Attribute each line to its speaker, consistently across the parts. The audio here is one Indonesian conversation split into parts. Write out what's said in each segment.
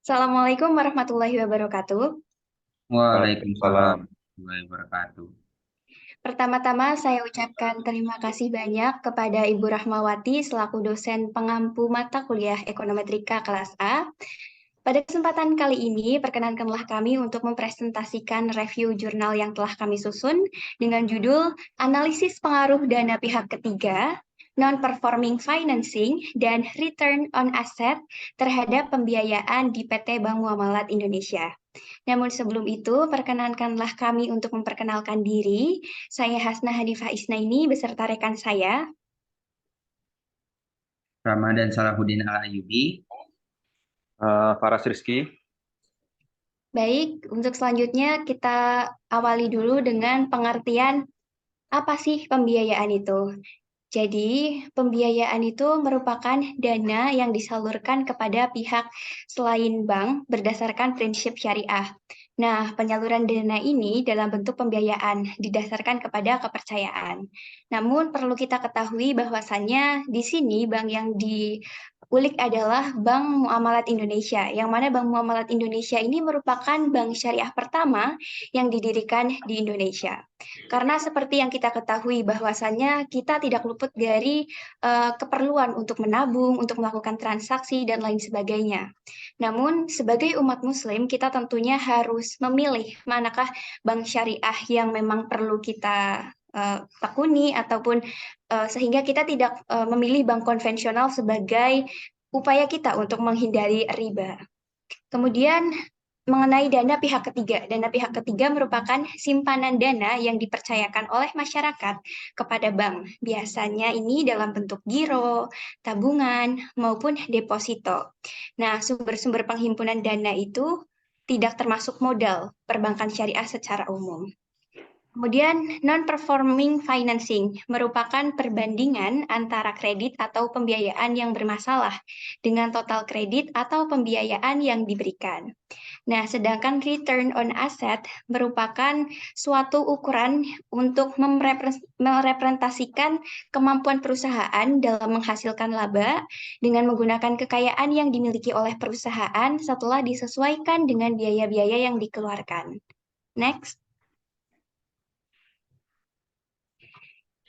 Speaker 1: Assalamualaikum warahmatullahi wabarakatuh.
Speaker 2: Waalaikumsalam
Speaker 3: Waalaikumsalam.
Speaker 2: warahmatullahi wabarakatuh.
Speaker 1: Pertama-tama saya ucapkan terima kasih banyak kepada Ibu Rahmawati selaku dosen pengampu mata kuliah Ekonometrika kelas A. Pada kesempatan kali ini, perkenankanlah kami untuk mempresentasikan review jurnal yang telah kami susun dengan judul Analisis Pengaruh Dana Pihak Ketiga, Non-Performing Financing, dan Return on Asset terhadap pembiayaan di PT Bank Muamalat Indonesia. Namun sebelum itu, perkenankanlah kami untuk memperkenalkan diri. Saya Hasna Hadifah Isnaini beserta rekan saya.
Speaker 2: Ramadan Salahuddin Al-Ayyubi.
Speaker 3: Faras Rizky.
Speaker 1: Baik, untuk selanjutnya kita awali dulu dengan pengertian apa sih pembiayaan itu. Jadi, pembiayaan itu merupakan dana yang disalurkan kepada pihak selain bank berdasarkan prinsip syariah. Nah, penyaluran dana ini dalam bentuk pembiayaan didasarkan kepada kepercayaan. Namun, perlu kita ketahui bahwasannya di sini bank yang diulik adalah Bank Muamalat Indonesia, yang mana Bank Muamalat Indonesia ini merupakan bank syariah pertama yang didirikan di Indonesia. Karena seperti yang kita ketahui bahwasannya kita tidak luput dari keperluan untuk menabung, untuk melakukan transaksi, dan lain sebagainya. Namun, sebagai umat muslim, kita tentunya harus memilih manakah bank syariah yang memang perlu kita tekuni, ataupun sehingga kita tidak memilih bank konvensional sebagai upaya kita untuk menghindari riba. Kemudian mengenai dana pihak ketiga. Dana pihak ketiga merupakan simpanan dana yang dipercayakan oleh masyarakat kepada bank. Biasanya ini dalam bentuk giro, tabungan, maupun deposito. Nah, sumber-sumber penghimpunan dana itu tidak termasuk modal perbankan syariah secara umum. Kemudian non-performing financing merupakan perbandingan antara kredit atau pembiayaan yang bermasalah dengan total kredit atau pembiayaan yang diberikan. Nah, sedangkan return on asset merupakan suatu ukuran untuk merepresentasikan kemampuan perusahaan dalam menghasilkan laba dengan menggunakan kekayaan yang dimiliki oleh perusahaan setelah disesuaikan dengan biaya-biaya yang dikeluarkan. Next.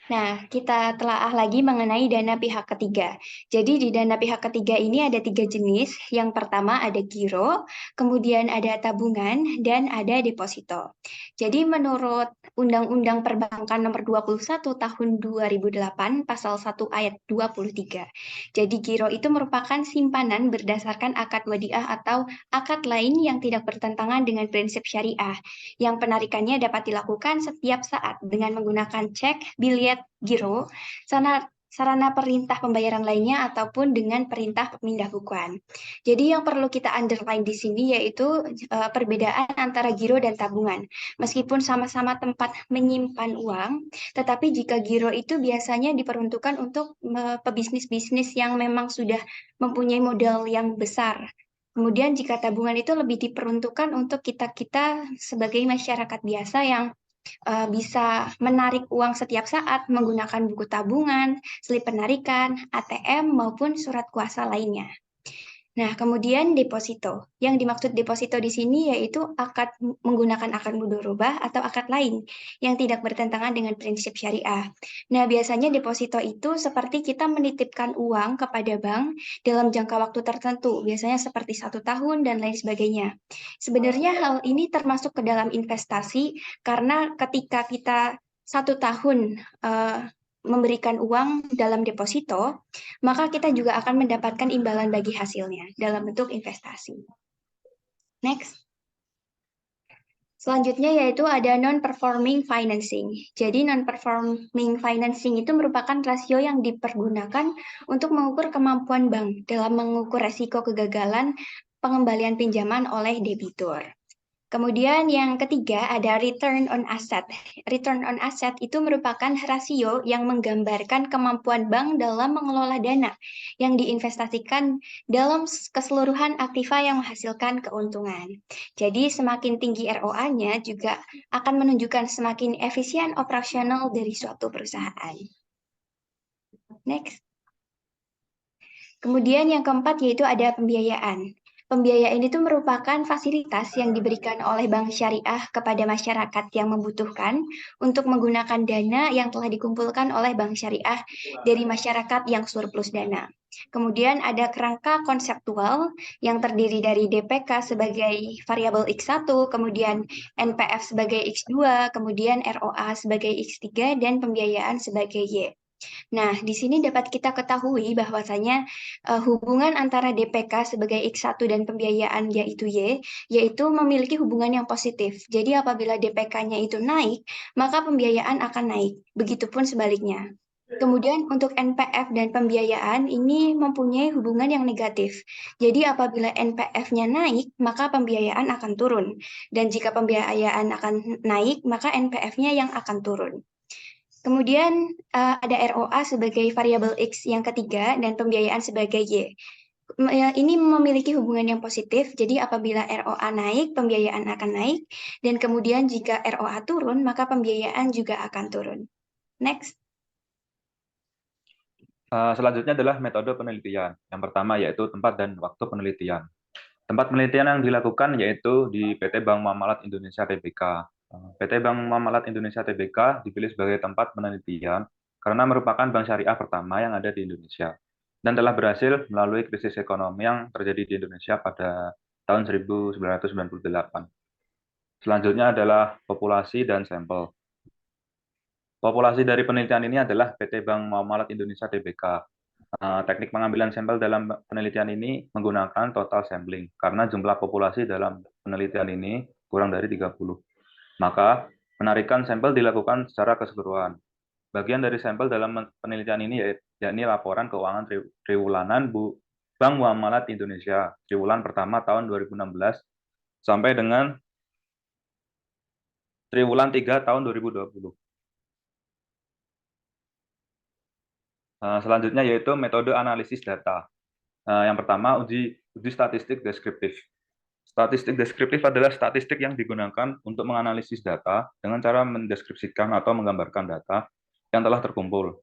Speaker 1: Nah, kita telaah lagi mengenai dana pihak ketiga. Jadi di dana pihak ketiga ini ada 3 jenis. Yang pertama ada giro, kemudian ada tabungan, dan ada deposito. Jadi menurut Undang-Undang Perbankan Nomor 21 Tahun 2008, Pasal 1 Ayat 23. Jadi giro itu merupakan simpanan berdasarkan akad wadiah atau akad lain yang tidak bertentangan dengan prinsip syariah, yang penarikannya dapat dilakukan setiap saat dengan menggunakan cek, biliet, giro, sarana perintah pembayaran lainnya, ataupun dengan perintah pemindah bukuan. Jadi yang perlu kita underline di sini yaitu perbedaan antara giro dan tabungan. Meskipun sama-sama tempat menyimpan uang, tetapi jika giro itu biasanya diperuntukkan untuk pebisnis-bisnis yang memang sudah mempunyai modal yang besar. Kemudian jika tabungan itu lebih diperuntukkan untuk kita-kita sebagai masyarakat biasa yang bisa menarik uang setiap saat menggunakan buku tabungan, slip penarikan, ATM, maupun surat kuasa lainnya. Nah, kemudian deposito. Yang dimaksud deposito di sini yaitu menggunakan akad mudharabah atau akad lain yang tidak bertentangan dengan prinsip syariah. Nah, biasanya deposito itu seperti kita menitipkan uang kepada bank dalam jangka waktu tertentu, biasanya seperti 1 tahun dan lain sebagainya. Sebenarnya hal ini termasuk ke dalam investasi karena ketika kita 1 tahun memberikan uang dalam deposito, maka kita juga akan mendapatkan imbalan bagi hasilnya dalam bentuk investasi. Next. Selanjutnya yaitu ada non-performing financing. Jadi non-performing financing itu merupakan rasio yang dipergunakan untuk mengukur kemampuan bank dalam mengukur resiko kegagalan pengembalian pinjaman oleh debitur. Kemudian yang ketiga ada return on asset. Return on asset itu merupakan rasio yang menggambarkan kemampuan bank dalam mengelola dana yang diinvestasikan dalam keseluruhan aktiva yang menghasilkan keuntungan. Jadi semakin tinggi ROA-nya juga akan menunjukkan semakin efisien operasional dari suatu perusahaan. Next. Kemudian yang keempat yaitu ada pembiayaan. Pembiayaan itu merupakan fasilitas yang diberikan oleh bank syariah kepada masyarakat yang membutuhkan untuk menggunakan dana yang telah dikumpulkan oleh bank syariah dari masyarakat yang surplus dana. Kemudian ada kerangka konseptual yang terdiri dari DPK sebagai variabel X1, kemudian NPF sebagai X2, kemudian ROA sebagai X3, dan pembiayaan sebagai Y. Nah, di sini dapat kita ketahui bahwasanya hubungan antara DPK sebagai X1 dan pembiayaan yaitu Y, yaitu memiliki hubungan yang positif. Jadi apabila DPK-nya itu naik, maka pembiayaan akan naik. Begitupun sebaliknya. Kemudian untuk NPF dan pembiayaan ini mempunyai hubungan yang negatif. Jadi apabila NPF-nya naik, maka pembiayaan akan turun. Dan jika pembiayaan akan naik, maka NPF-nya yang akan turun. Kemudian ada ROA sebagai variabel X yang ketiga dan pembiayaan sebagai Y. Ini memiliki hubungan yang positif, jadi apabila ROA naik, pembiayaan akan naik, dan kemudian jika ROA turun, maka pembiayaan juga akan turun. Next.
Speaker 3: Selanjutnya adalah metode penelitian. Yang pertama yaitu tempat dan waktu penelitian. Tempat penelitian yang dilakukan yaitu di PT Bank Muamalat Indonesia Tbk. PT Bank Muamalat Indonesia Tbk dipilih sebagai tempat penelitian karena merupakan bank syariah pertama yang ada di Indonesia dan telah berhasil melalui krisis ekonomi yang terjadi di Indonesia pada tahun 1998. Selanjutnya adalah populasi dan sampel. Populasi dari penelitian ini adalah PT Bank Muamalat Indonesia Tbk. Teknik pengambilan sampel dalam penelitian ini menggunakan total sampling karena jumlah populasi dalam penelitian ini kurang dari 30. Maka penarikan sampel dilakukan secara keseluruhan. Bagian dari sampel dalam penelitian ini yakni laporan keuangan triwulanan Bank Muamalat Indonesia triwulan pertama tahun 2016 sampai dengan triwulan 3 tahun 2020. Selanjutnya yaitu metode analisis data. Yang pertama, uji statistik deskriptif. Statistik deskriptif adalah statistik yang digunakan untuk menganalisis data dengan cara mendeskripsikan atau menggambarkan data yang telah terkumpul.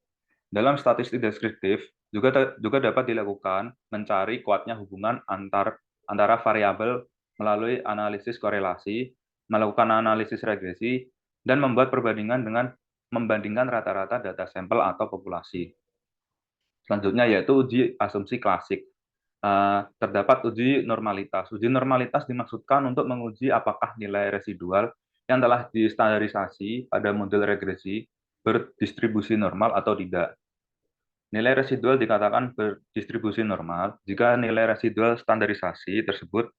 Speaker 3: Dalam statistik deskriptif juga dapat dilakukan mencari kuatnya hubungan antara variabel melalui analisis korelasi, melakukan analisis regresi, dan membuat perbandingan dengan membandingkan rata-rata data sampel atau populasi. Selanjutnya yaitu uji asumsi klasik. Terdapat uji normalitas. Uji normalitas dimaksudkan untuk menguji apakah nilai residual yang telah distandarisasi pada model regresi berdistribusi normal atau tidak. Nilai residual dikatakan berdistribusi normal jika nilai residual standarisasi tersebut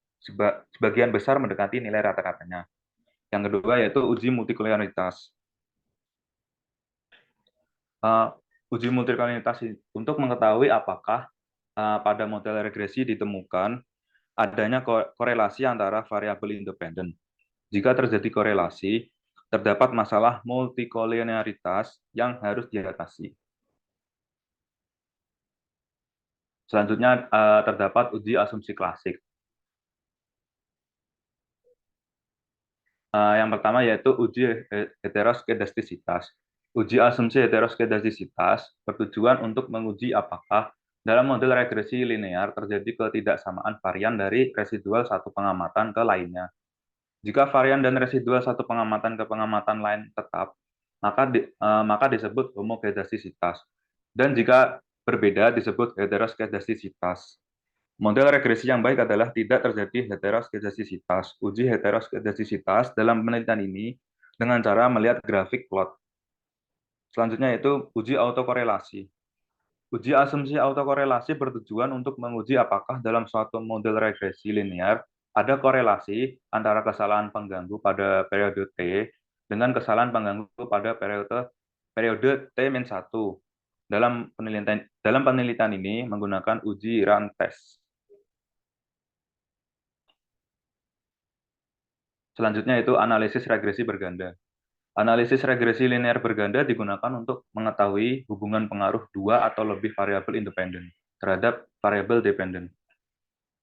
Speaker 3: sebagian besar mendekati nilai rata-ratanya. Yang kedua yaitu uji multikolonialitas. Uji multikolonialitas untuk mengetahui apakah pada model regresi ditemukan adanya korelasi antara variabel independen. Jika terjadi korelasi, terdapat masalah multikolonialitas yang harus diatasi. Selanjutnya terdapat uji asumsi klasik. Yang pertama yaitu uji heteroskedastisitas. Uji asumsi heteroskedastisitas bertujuan untuk menguji apakah dalam model regresi linear terjadi ketidaksamaan varian dari residual satu pengamatan ke lainnya. Jika varian dan residual satu pengamatan ke pengamatan lain tetap, maka disebut homogedastisitas. Dan jika berbeda disebut heteroskedastisitas. Model regresi yang baik adalah tidak terjadi heteroskedastisitas. Uji heteroskedastisitas dalam penelitian ini dengan cara melihat grafik plot. Selanjutnya yaitu uji autokorelasi. Uji asumsi autokorelasi bertujuan untuk menguji apakah dalam suatu model regresi linear ada korelasi antara kesalahan pengganggu pada periode T dengan kesalahan pengganggu pada periode T-1. Dalam penelitian ini menggunakan uji run test. Selanjutnya itu analisis regresi berganda. Analisis regresi linear berganda digunakan untuk mengetahui hubungan pengaruh dua atau lebih variabel independen terhadap variabel dependen.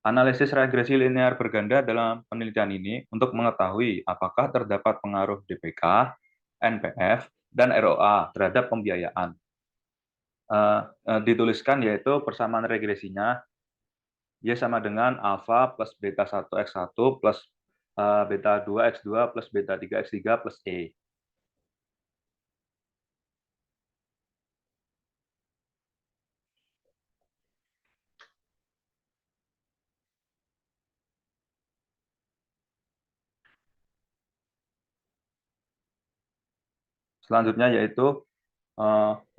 Speaker 3: Analisis regresi linear berganda dalam penelitian ini untuk mengetahui apakah terdapat pengaruh DPK, NPF, dan ROA terhadap pembiayaan. Dituliskan yaitu persamaan regresinya Y sama dengan alfa plus beta 1 X1 plus beta 2 X2 plus beta 3 X3 plus E. Selanjutnya yaitu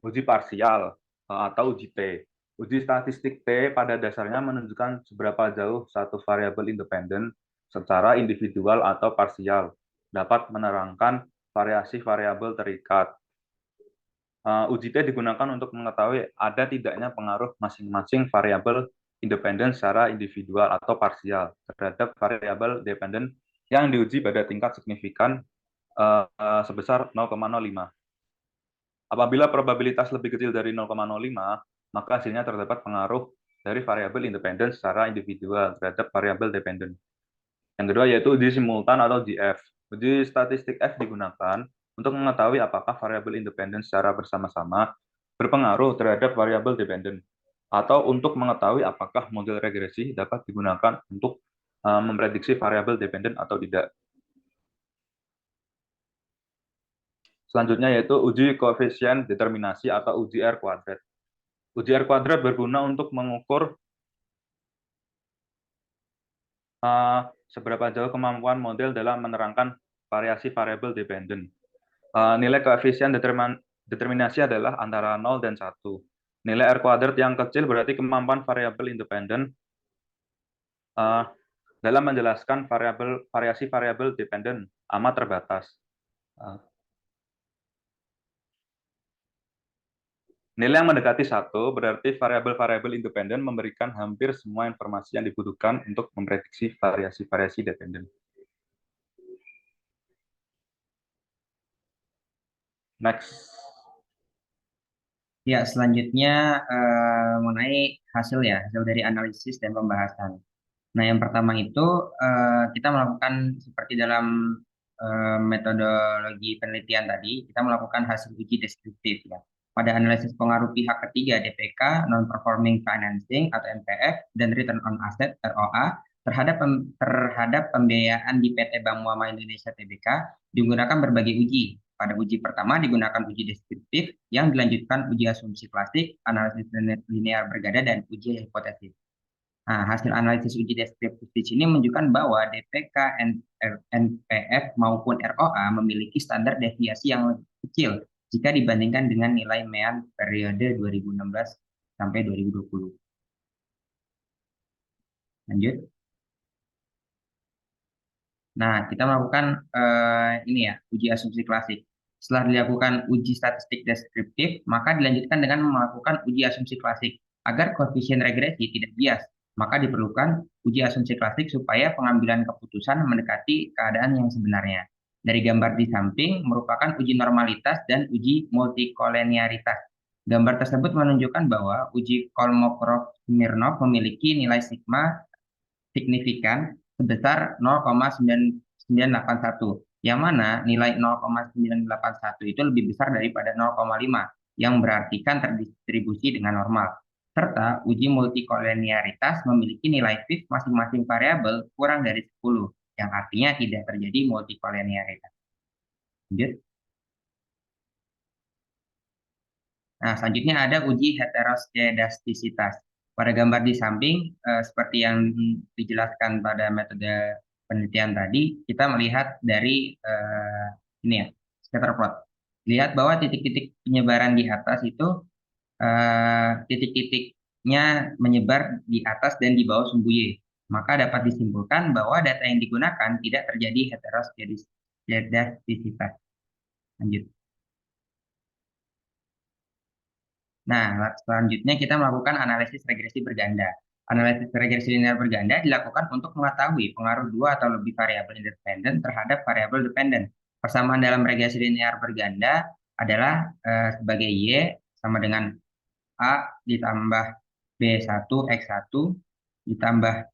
Speaker 3: uji parsial atau uji T. Uji statistik T pada dasarnya menunjukkan seberapa jauh satu variabel independen secara individual atau parsial dapat menerangkan variasi variabel terikat. Uji T digunakan untuk mengetahui ada tidaknya pengaruh masing-masing variabel independen secara individual atau parsial terhadap variabel dependen yang diuji pada tingkat signifikan sebesar 0,05. Apabila probabilitas lebih kecil dari 0,05, maka hasilnya terdapat pengaruh dari variabel independen secara individual terhadap variabel dependen. Yang kedua yaitu uji simultan atau uji F. Uji statistik F digunakan untuk mengetahui apakah variabel independen secara bersama-sama berpengaruh terhadap variabel dependen, atau untuk mengetahui apakah model regresi dapat digunakan untuk memprediksi variabel dependen atau tidak. Selanjutnya yaitu uji koefisien determinasi atau uji R kuadrat. Uji R kuadrat berguna untuk mengukur seberapa jauh kemampuan model dalam menerangkan variasi variabel dependen. Nilai koefisien determinasi adalah antara 0 dan 1. Nilai R kuadrat yang kecil berarti kemampuan variabel independen dalam menjelaskan variasi variabel dependen amat terbatas. Nilai yang mendekati 1 berarti variabel-variabel independen memberikan hampir semua informasi yang dibutuhkan untuk memprediksi variasi-variasi dependen. Next.
Speaker 2: Ya, selanjutnya mengenai hasil dari analisis dan pembahasan. Nah, yang pertama itu kita melakukan seperti dalam metodologi penelitian tadi, kita melakukan hasil uji deskriptif ya. Pada analisis pengaruh pihak ketiga DPK, non-performing financing atau NPF, dan return on asset ROA terhadap pembiayaan di PT Bank Muamalah Indonesia Tbk digunakan berbagai uji. Pada uji pertama digunakan uji deskriptif yang dilanjutkan uji asumsi klasik, analisis linear berganda, dan uji hipotesis. Nah, hasil analisis uji deskriptif di sini menunjukkan bahwa DPK, NPF maupun ROA memiliki standar deviasi yang lebih kecil jika dibandingkan dengan nilai MEAN periode 2016 sampai 2020. Lanjut. Nah, kita melakukan uji asumsi klasik. Setelah dilakukan uji statistik deskriptif, maka dilanjutkan dengan melakukan uji asumsi klasik. Agar koefisien regresi tidak bias, maka diperlukan uji asumsi klasik supaya pengambilan keputusan mendekati keadaan yang sebenarnya. Dari gambar di samping merupakan uji normalitas dan uji multikoleniaritas. Gambar tersebut menunjukkan bahwa uji Kolmogorov-Smirnov memiliki nilai sigma signifikan sebesar 0,9981, yang mana nilai 0,981 itu lebih besar daripada 0,5, yang berarti kan terdistribusi dengan normal. Serta uji multikoleniaritas memiliki nilai fix masing-masing variabel kurang dari 10, yang artinya tidak terjadi multikoleniaritas. Lanjut. Nah, selanjutnya ada uji heteroskedastisitas. Pada gambar di samping, seperti yang dijelaskan pada metode penelitian tadi, kita melihat dari ini ya, scatter plot. Lihat bahwa titik-titik penyebaran di atas itu titik-titiknya menyebar di atas dan di bawah sumbu Y. Maka dapat disimpulkan bahwa data yang digunakan tidak terjadi heteroskedastisitas. Lanjut. Nah, selanjutnya kita melakukan analisis regresi berganda. Analisis regresi linear berganda dilakukan untuk mengetahui pengaruh dua atau lebih variabel independen terhadap variabel dependen. Persamaan dalam regresi linear berganda adalah sebagai Y sama dengan A ditambah B1 X1 ditambah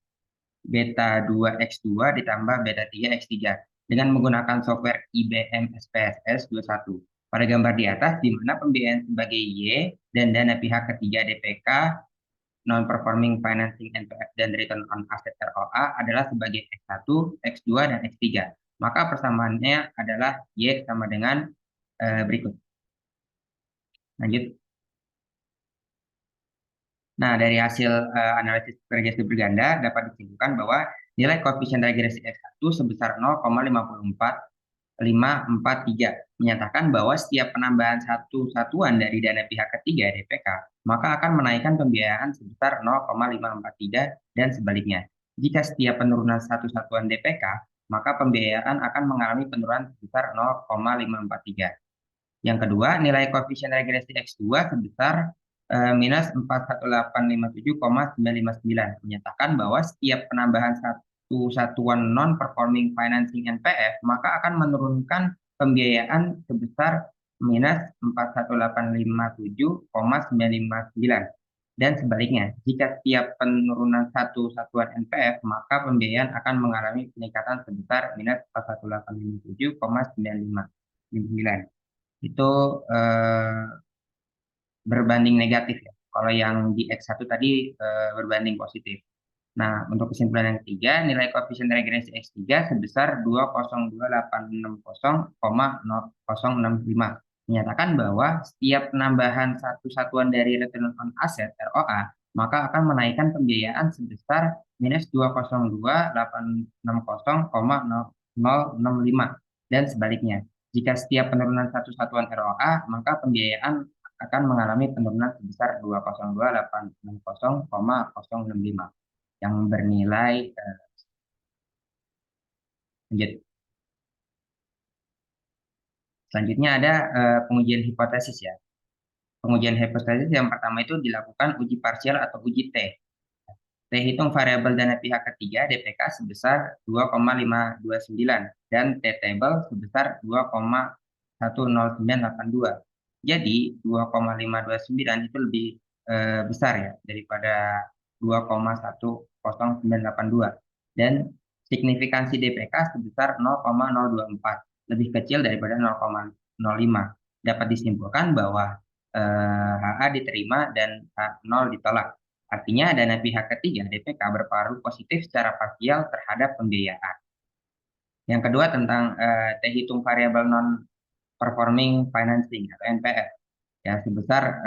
Speaker 2: beta 2 X2 ditambah beta 3 X3 dengan menggunakan software IBM SPSS 21. Pada gambar di atas, di mana pembiayaan sebagai Y dan dana pihak ketiga DPK non-performing financing NPF dan return on asset ROA adalah sebagai X1, X2, dan X3. Maka persamaannya adalah Y sama dengan berikut. Lanjut. Nah, dari hasil analisis regresi berganda dapat disimpulkan bahwa nilai koefisien regresi X1 sebesar 0,54543 menyatakan bahwa setiap penambahan satu satuan dari dana pihak ketiga DPK, maka akan menaikkan pembiayaan sebesar 0,543 dan sebaliknya. Jika setiap penurunan satu satuan DPK, maka pembiayaan akan mengalami penurunan sebesar 0,543. Yang kedua, nilai koefisien regresi X2 sebesar minus 41857,959 menyatakan bahwa setiap penambahan satu satuan non-performing financing NPF maka akan menurunkan pembiayaan sebesar minus 41857,959 dan sebaliknya, jika setiap penurunan satu satuan NPF maka pembiayaan akan mengalami peningkatan sebesar minus 41857,959. Itu berbanding negatif ya. Kalau yang di X1 tadi berbanding positif. Nah, untuk kesimpulan yang ketiga, nilai koefisien regresi X3 sebesar 2,02860,065 menyatakan bahwa setiap penambahan satu satuan dari return on asset ROA maka akan menaikkan pembiayaan sebesar minus 2,02860,065 dan sebaliknya. Jika setiap penurunan satu satuan ROA, maka pembiayaan akan mengalami penurunan sebesar 2,02860,065 yang bernilai lanjut. Selanjutnya ada pengujian hipotesis ya. Pengujian hipotesis yang pertama itu dilakukan uji parsial atau uji T. T hitung variabel dana pihak ketiga DPK sebesar 2,529 dan T table sebesar 2,10982. Jadi 2,529 itu lebih besar ya daripada 2,10982 dan signifikansi DPK sebesar 0,024 lebih kecil daripada 0,05. Dapat disimpulkan bahwa HA diterima dan H0 ditolak. Artinya dana pihak ketiga DPK berpengaruh positif secara parsial terhadap pembiayaan. Yang kedua tentang T hitung variabel non performing financing atau NPF ya sebesar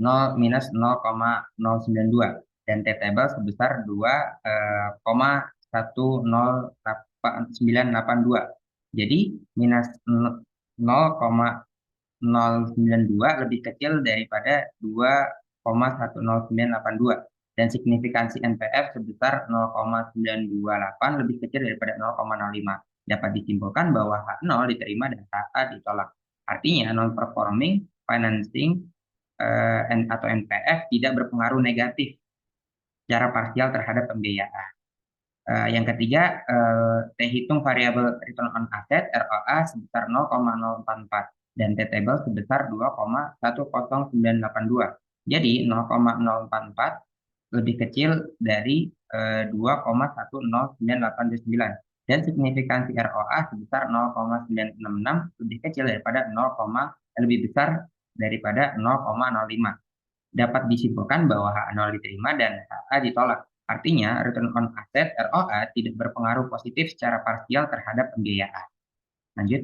Speaker 2: 0 minus 0,092 dan T table sebesar 2,10982. Jadi minus 0,092 lebih kecil daripada 2,10982 dan signifikansi NPF sebesar 0,928 lebih kecil daripada 0,05. Dapat disimpulkan bahwa H0 diterima dan HA ditolak. Artinya non-performing financing atau NPF tidak berpengaruh negatif secara parsial terhadap pembiayaan. Yang ketiga, T hitung variabel return on asset ROA sebesar 0,044 dan T table sebesar 2,10982. Jadi 0,044 lebih kecil dari 2,10989 dan signifikansi ROA sebesar 0,966 lebih kecil daripada lebih besar daripada 0,05. Dapat disimpulkan bahwa H0 diterima dan HA ditolak. Artinya, return on asset ROA tidak berpengaruh positif secara parsial terhadap pembiayaan. Lanjut.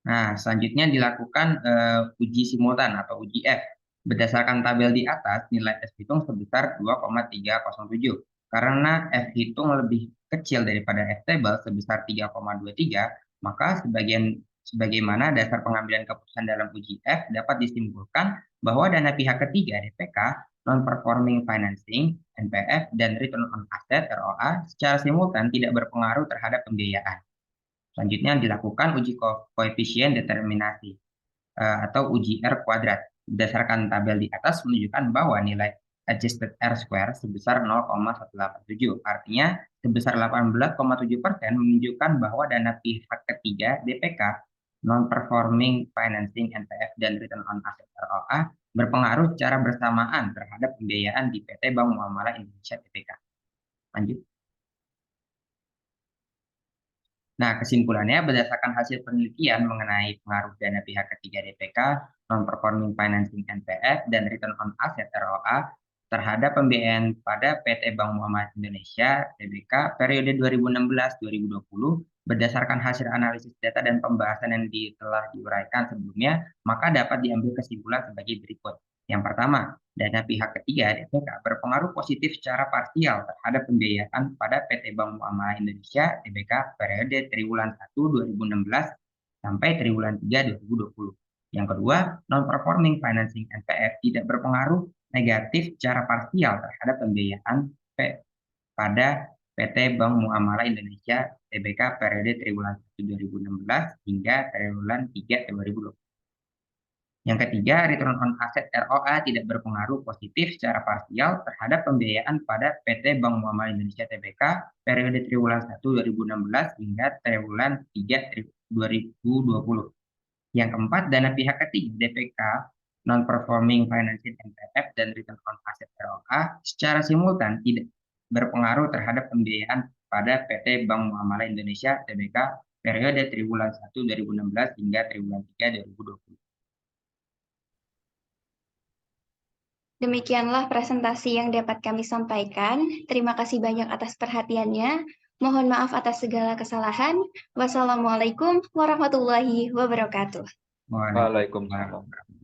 Speaker 2: Nah, selanjutnya dilakukan uji simultan atau uji F. Berdasarkan tabel di atas, nilai F hitung sebesar 2,307. Karena F hitung lebih kecil daripada F table sebesar 3,23, maka sebagaimana dasar pengambilan keputusan dalam uji F dapat disimpulkan bahwa dana pihak ketiga DPK, non-performing financing, NPF, dan return on asset ROA secara simultan tidak berpengaruh terhadap pembiayaan. Selanjutnya dilakukan uji koefisien determinasi atau uji R kuadrat. Berdasarkan tabel di atas menunjukkan bahwa nilai adjusted R square sebesar 0,187. Artinya sebesar 18,7% menunjukkan bahwa dana pihak ketiga DPK, non-performing financing NPF, dan return on asset ROA berpengaruh secara bersamaan terhadap pembiayaan di PT Bank Muamalah Indonesia Tbk. Lanjut. Nah, kesimpulannya berdasarkan hasil penelitian mengenai pengaruh dana pihak ketiga DPK, non-performing financing NPF, dan return on asset ROA terhadap pembiayaan pada PT Bank Muamalah Indonesia (TBK) periode 2016-2020 berdasarkan hasil analisis data dan pembahasan yang telah diuraikan sebelumnya, maka dapat diambil kesimpulan sebagai berikut. Yang pertama, dana pihak ketiga DPK berpengaruh positif secara parsial terhadap pembiayaan pada PT Bank Muamalah Indonesia (TBK) periode triwulan 1 2016 sampai triwulan 3 2020. Yang kedua, non-performing financing NPF tidak berpengaruh negatif secara parsial terhadap pembiayaan pada PT Bank Muamalah Indonesia (TBK) periode triwulan 1 2016 hingga triwulan 3 2020. Yang ketiga, return on asset ROA tidak berpengaruh positif secara parsial terhadap pembiayaan pada PT Bank Muamalah Indonesia (TBK) periode triwulan 1 2016 hingga triwulan 3 2020. Yang keempat, dana pihak ketiga DPK, non-performing financing NPF, dan return on asset ROA secara simultan tidak berpengaruh terhadap pembiayaan pada PT Bank Muamalah Indonesia (TBK) periode triwulan 1 2016 hingga triwulan 3 2020.
Speaker 1: Demikianlah presentasi yang dapat kami sampaikan. Terima kasih banyak atas perhatiannya. Mohon maaf atas segala kesalahan. Wassalamualaikum warahmatullahi wabarakatuh.
Speaker 2: Waalaikumsalam.
Speaker 3: Waalaikumsalam.